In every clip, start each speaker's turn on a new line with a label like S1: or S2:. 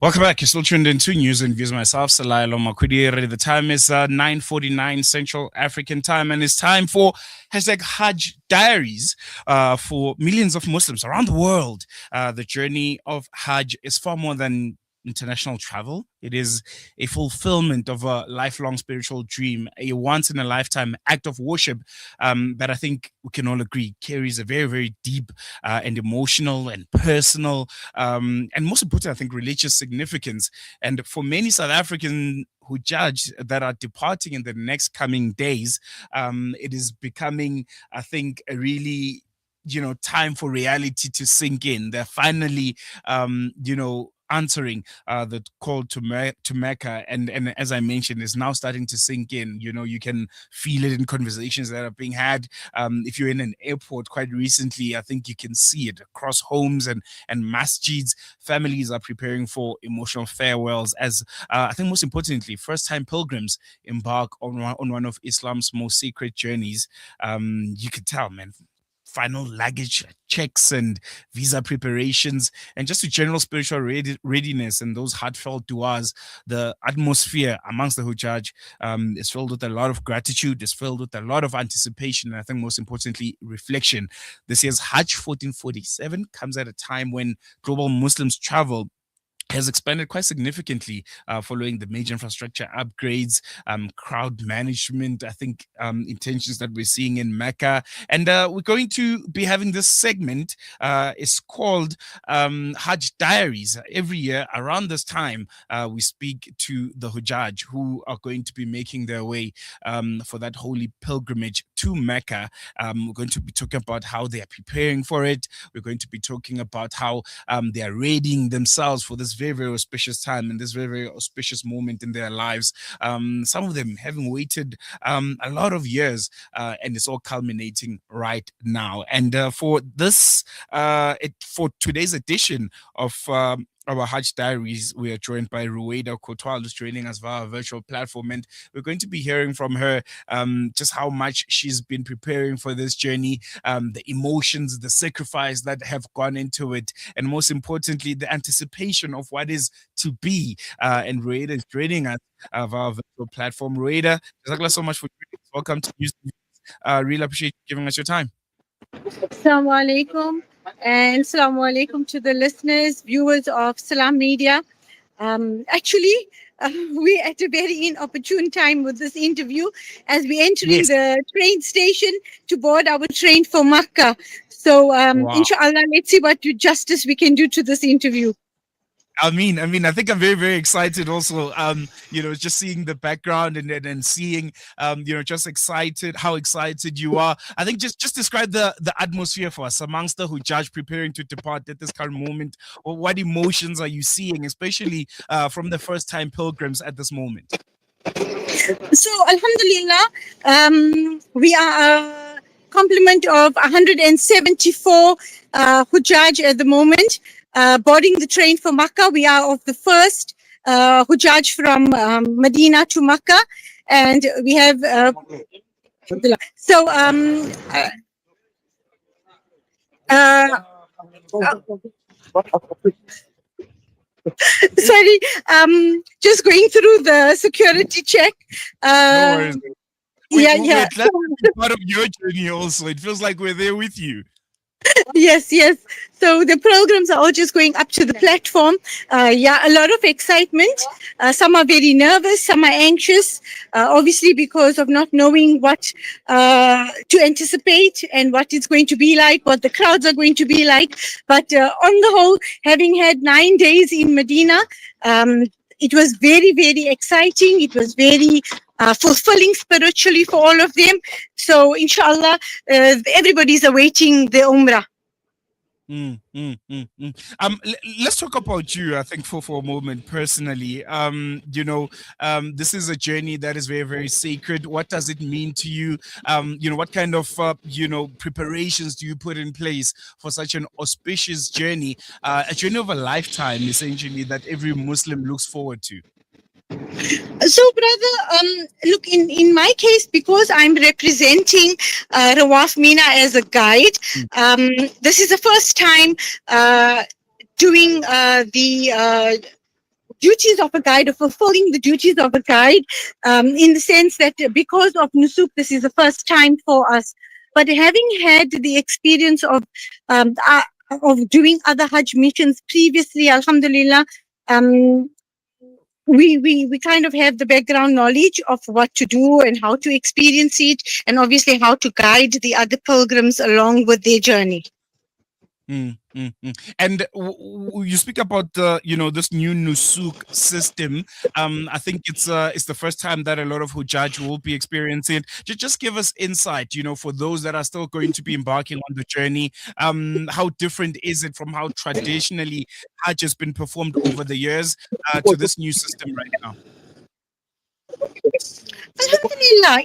S1: Welcome back. You're still tuned into News and Views. Myself, Salailo Makwidi. The time is 9:49 Central African time, and it's time for hashtag Hajj Diaries for millions of Muslims around the world. The journey of Hajj is far more than international travel. It is a fulfillment of a lifelong spiritual dream, a once-in-a-lifetime act of worship that I think we can all agree carries a very, very deep and emotional and personal and most important, I think, religious significance. And for many South African Hujaaj that are departing in the next coming days, it is becoming, I think, a really time for reality to sink in. They're finally answering the call to Mecca, and as I mentioned, is now starting to sink in. You can feel it in conversations that are being had. If you're in an airport quite recently, I think you can see it across homes and masjids. Families are preparing for emotional farewells as I think most importantly, first-time pilgrims embark on one of Islam's most sacred journeys. You could tell, man, final luggage checks and visa preparations and just a general spiritual readiness and those heartfelt duas. The atmosphere amongst the Hujjaj is filled with a lot of gratitude, is filled with a lot of anticipation, and I think most importantly, reflection. This year's Hajj 1447 comes at a time when global Muslims travel has expanded quite significantly following the major infrastructure upgrades, crowd management, I think intentions that we're seeing in Mecca. And we're going to be having this segment. It's called Hajj Diaries. Every year around this time, we speak to the Hujjaj who are going to be making their way for that holy pilgrimage to Mecca. We're going to be talking about how they are preparing for it. We're going to be talking about how they are readying themselves for this very, very auspicious time and this very, very auspicious moment in their lives. Some of them having waited a lot of years, and it's all culminating right now. And for today's edition of our Hajj Diaries, we are joined by Rueda Kotwal, who's joining us via a virtual platform, and we're going to be hearing from her just how much she's been preparing for this journey, the emotions, the sacrifice that have gone into it, and most importantly, the anticipation of what is to be. And Rueda is joining us via a virtual platform. Rueda, thank you so much for joining us. Welcome to News. Really appreciate you giving us your time.
S2: Assalamu alaikum, and assalamu alaikum to the listeners, viewers of Salam Media. Actually, we're at a very inopportune time with this interview as we're entering the train station to board our train for Makkah. So,
S1: Wow.
S2: inshallah, let's see what justice we can do to this interview.
S1: I think I'm very, very excited also, just seeing the background and seeing, just how excited you are. I think just describe the atmosphere for us amongst the Hujjaj preparing to depart at this current moment. Or what emotions are you seeing, especially from the first-time pilgrims at this moment?
S2: So, Alhamdulillah, we are a complement of 174 Hujjaj at the moment. Boarding the train for Makkah. We are of the first Hujjaj from Medina to Makkah, and we have sorry, just going through the security check.
S1: No worries.
S2: Yeah.
S1: Part of your journey also. It feels like we're there with you.
S2: Yes. So the programs are all just going up to the platform. A lot of excitement. Some are very nervous, some are anxious, obviously because of not knowing what to anticipate and what it's going to be like, what the crowds are going to be like. But on the whole, having had 9 days in Medina, it was very, very exciting. It was very fulfilling spiritually for all of them. So, inshallah, everybody's awaiting the Umrah.
S1: Let's talk about you, I think, for a moment personally. This is a journey that is very, very sacred. What does it mean to you? What kind of, preparations do you put in place for such an auspicious journey, a journey of a lifetime, essentially, that every Muslim looks forward to?
S2: So, brother, look, in my case, because I'm representing Rawaf Mina as a guide, this is the first time doing the duties of a guide, or fulfilling the duties of a guide, in the sense that because of Nusuk, this is the first time for us. But having had the experience um, uh, of doing other Hajj missions previously, Alhamdulillah, um, we kind of have the background knowledge of what to do and how to experience it, and obviously how to guide the other pilgrims along with their journey.
S1: And you speak about this new Nusuk system. I think it's the first time that a lot of Hujaj will be experiencing it. Just give us insight, for those that are still going to be embarking on the journey. How different is it from how traditionally Hajj has been performed over the years to this new system right now?
S2: Alhamdulillah,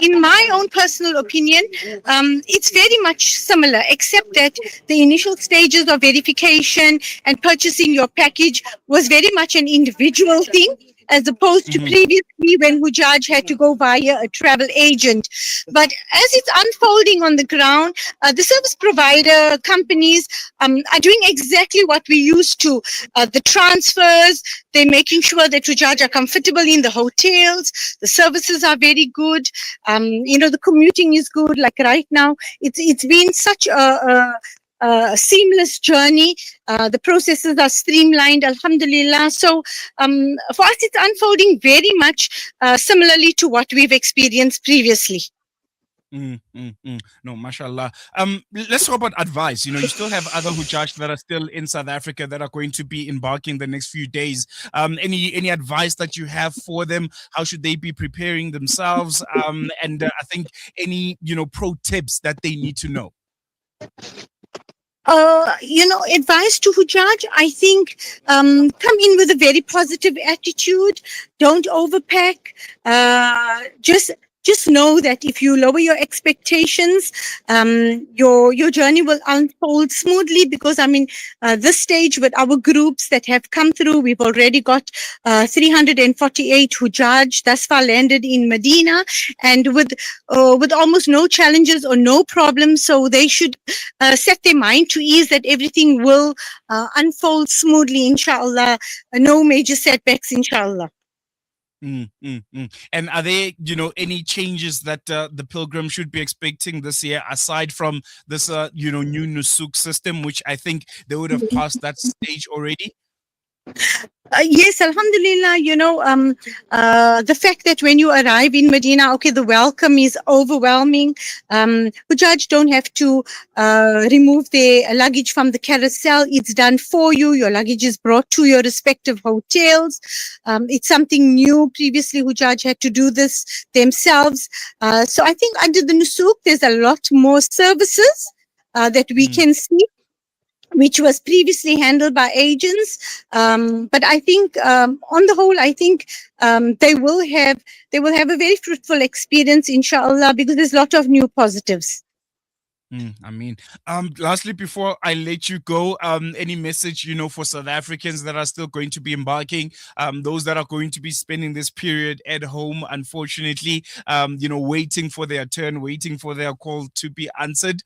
S2: in my own personal opinion, it's very much similar, except that the initial stages of verification and purchasing your package was very much an individual thing, as opposed to previously when Hujaj had to go via a travel agent. But as it's unfolding on the ground, the service provider companies are doing exactly what we used to. The transfers, they're making sure that Hujaj are comfortable in the hotels. The services are very good. The commuting is good. Like right now, it's been such a seamless journey. The processes are streamlined, Alhamdulillah. So for us, it's unfolding very much similarly to what we've experienced previously.
S1: No, mashallah. Let's talk about advice. You still have other Hujaj that are still in South Africa that are going to be embarking the next few days. Any advice that you have for them? How should they be preparing themselves? And I think any pro tips that they need to know.
S2: Advice to Hujaj, I think, come in with a very positive attitude. Don't overpack. Just know that if you lower your expectations, your journey will unfold smoothly, because this stage with our groups that have come through, we've already got 348 Hujaj thus far landed in Medina, and with almost no challenges or no problems. So they should set their mind to ease that everything will unfold smoothly, inshallah. No major setbacks, inshallah.
S1: And are there, any changes that the pilgrim should be expecting this year, aside from this, new Nusuk system, which I think they would have passed that stage already?
S2: Yes, Alhamdulillah, the fact that when you arrive in Medina, okay, the welcome is overwhelming. Hujaj don't have to remove their luggage from the carousel. It's done for you. Your luggage is brought to your respective hotels. It's something new. Previously, Hujaj had to do this themselves. So I think under the Nusuk, there's a lot more services that we can see, which was previously handled by agents. But I think, on the whole, I think they will have a very fruitful experience, inshallah, because there's a lot of new positives.
S1: Lastly, before I let you go, any message, for South Africans that are still going to be embarking, those that are going to be spending this period at home, unfortunately, waiting for their turn, waiting for their call to be answered?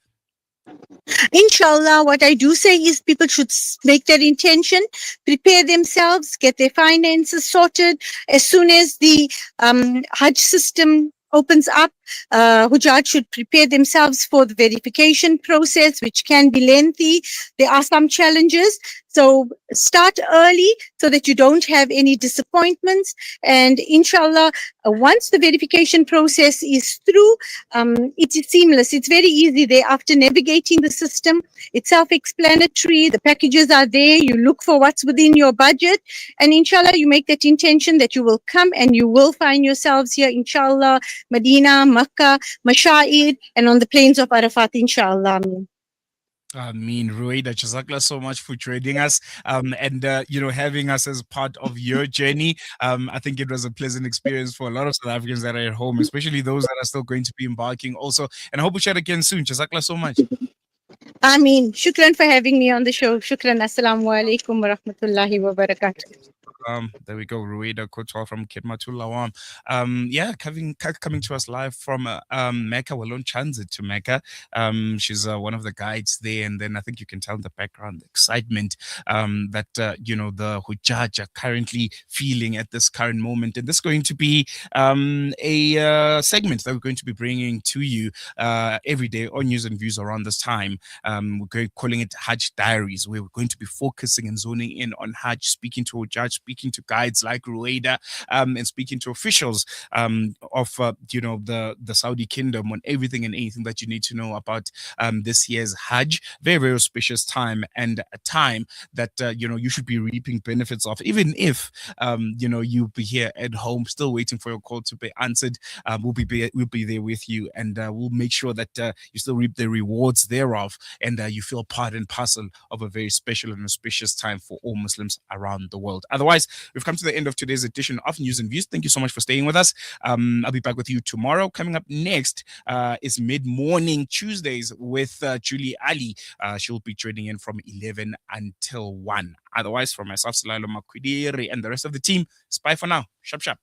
S2: Inshallah, what I do say is people should make their intention, prepare themselves, get their finances sorted. As soon as the Hajj system opens up, Hujaj should prepare themselves for the verification process, which can be lengthy. There are some challenges. So start early so that you don't have any disappointments. And inshallah, once the verification process is through, it is seamless. It's very easy there. After navigating the system, it's self-explanatory. The packages are there. You look for what's within your budget. And inshallah, you make that intention that you will come and you will find yourselves here, inshallah, Medina, Makkah, Mashaid, and on the plains of Arafat, inshallah.
S1: Ruwaida, Jazakallah so much for joining us and having us as part of your journey. I think it was a pleasant experience for a lot of South Africans that are at home, especially those that are still going to be embarking also. And I hope we chat again soon. Jazakallah so much.
S2: Shukran for having me on the show. Shukran. Assalamu alaikum wa rahmatullahi wa barakatuh.
S1: There we go. Rueda Kotwa from Kitmatulawam. Yeah, coming to us live from Mecca. We're on transit to Mecca. She's one of the guides there, and then I think you can tell in the background the excitement that the Hujaaj are currently feeling at this current moment. And this is going to be a segment that we're going to be bringing to you every day on News and Views around this time. Calling it Hajj Diaries, where we're going to be focusing and zoning in on Hajj, speaking to Hujaj, speaking to guides like Rueda, and speaking to officials of the Saudi Kingdom on everything and anything that you need to know about this year's Hajj. Very, very auspicious time, and a time that you should be reaping benefits of, even if you'll be here at home still waiting for your call to be answered. We'll be there with you, and we'll make sure that you still reap the rewards thereof, and you feel part and parcel of a very special and auspicious time for all Muslims around the world. Otherwise, we've come to the end of today's edition of News and Views. Thank you so much for staying with us. I'll be back with you tomorrow. Coming up next is mid-morning Tuesdays with Julie Ali. She'll be joining in from 11 until 1. Otherwise, from myself, Salalo Makwidiri, and the rest of the team, it's bye for now. Shap, shap.